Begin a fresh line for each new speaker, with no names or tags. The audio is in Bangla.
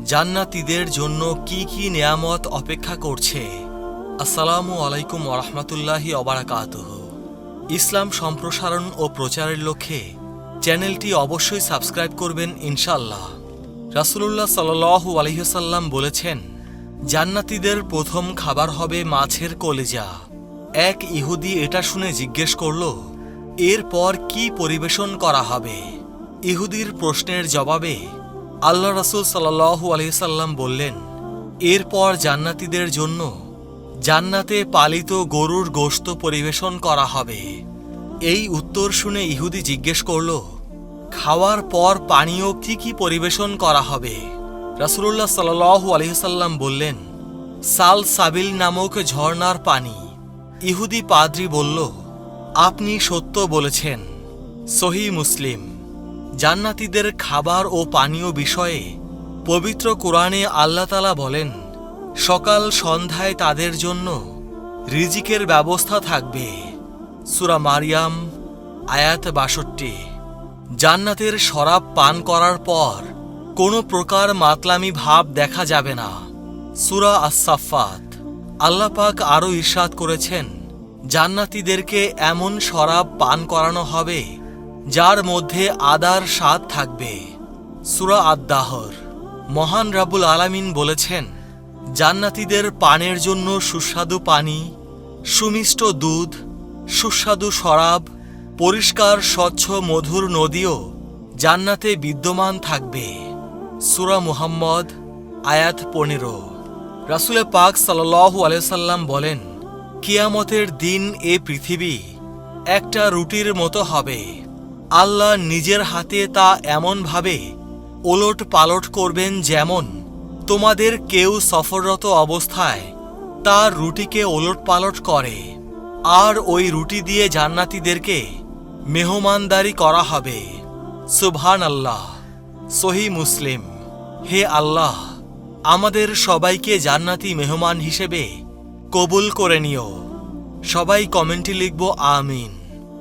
জান্নাতীদের জন্য কি কি নেয়ামত অপেক্ষা করছে। আসসালামু আলাইকুম ওয়া রাহমাতুল্লাহি ওয়া বারাকাতুহু। ইসলাম সম্প্রসারণ ও প্রচারের লক্ষ্যে চ্যানেলটি অবশ্যই সাবস্ক্রাইব করবেন ইনশাআল্লাহ। রাসূলুল্লাহ সাল্লাল্লাহু আলাইহি ওয়াসাল্লাম বলেছেন, জান্নাতীদের প্রথম খাবার হবে মাছের কলিজা। এক ইহুদি এটা শুনে জিজ্ঞেস করল, এরপর কি পরিবেশন করা হবে? ইহুদির প্রশ্নের জবাবে আল্লাহ রাসূল সাল্লাল্লাহু আলাইহি ওয়াসাল্লাম বললেন, এরপর জান্নাতীদের জন্য জান্নাতে পালিত গরুর গোশত পরিবেশন করা হবে। এই উত্তর শুনে ইহুদি জিজ্ঞেস করল, খাওয়ার পর পানীয় কি কি পরিবেশন করা হবে? রাসূলুল্লাহ সাল্লাল্লাহু আলাইহি ওয়াসাল্লাম বললেন, সাল সাবিল নামক ঝর্ণার পানি। ইহুদি পাদ্রী বলল, আপনি সত্য বলেছেন। সহিহ মুসলিম। জান্নাতীদের খাবার ও পানীয় বিষয়ে পবিত্র কোরআনে আল্লাহ তাআলা বলেন, সকাল সন্ধ্যায় তাদের জন্য রিজিকের ব্যবস্থা থাকবে। সূরা মারিয়াম আয়াত ৬২। জান্নাতের শরাব পান করার পর কোনো প্রকার মাতলামি ভাব দেখা যাবে না। সূরা আস-সাফফাত। আল্লাহ পাক আরও ইরশাদ করেছেন, জান্নাতীদেরকে এমন শরাব পান করানো হবে যার মধ্যে আদার স্বাদ থাকবে। সূরা আদ-দাহর। মহান রাব্বুল আলামিন বলেছেন, জান্নাতীদের পানের জন্য সুস্বাদু পানি, সুমিষ্ট দুধ, সুস্বাদু শরাব, পরিষ্কার স্বচ্ছ মধুর নদীও জান্নাতে বিদ্যমান থাকবে। সূরা মুহাম্মদ আয়াত ১৫। রাসূল পাক সাল্লাল্লাহু আলাইহি ওয়াসাল্লাম বলেন, কিয়ামতের দিন এ পৃথিবী একটা রুটির মতো হবে। আল্লাহ নিজের হাতে তা এমনভাবে ওলট পালট করবেন যেমন তোমাদের কেউ সফররত অবস্থায় তার রুটিকে ওলট পালট করে, আর ওই রুটি দিয়ে জান্নাতীদেরকে মেহমানদারি করা হবে। সুবহানাল্লাহ। সহিহ মুসলিম। হে আল্লাহ, আমাদের সবাইকে জান্নাতি মেহমান হিসেবে কবুল করে নিও। সবাই কমেন্টে লিখব আমিন।